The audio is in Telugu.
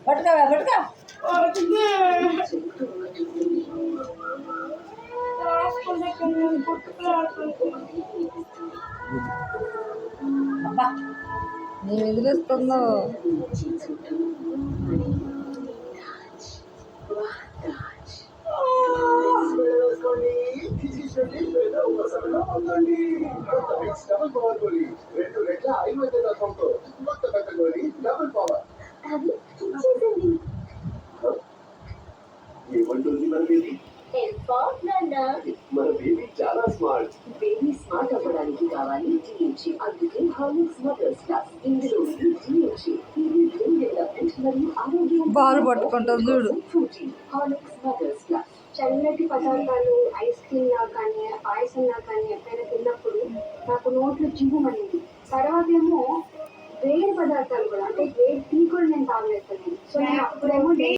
పట్టుకా పట్టుకా అబ్బా నేను ఎదురుస్తుందో ఏమంటుంది మన బేబీ? మన బేబీ చాలా స్మార్ట్. బేబీ స్మార్ట్ అవ్వడానికి కావాలి టీఎంచి. అందుకే హార్లిక్స్ మదర్స్ క్లాస్. ఇందులో టీఎంచి డెవలప్మెంట్ మరియు ఆరోగ్యం బాల్ పట్టుకుంటాం చూడు. Horlicks mothers class. చల్లటి పదార్థాలు ఐస్ క్రీమ్ లా కానీ పాయసం లా కానీ ఎప్పుడైనా తిన్నప్పుడు నాకు నోట్లో జివ్వుమనేది. తర్వాత ఏమో వేడి పదార్థాలు కూడా అంటే వేడి టీ కూడా నేను తాగలేస్తాను. సో నేను అప్పుడేమో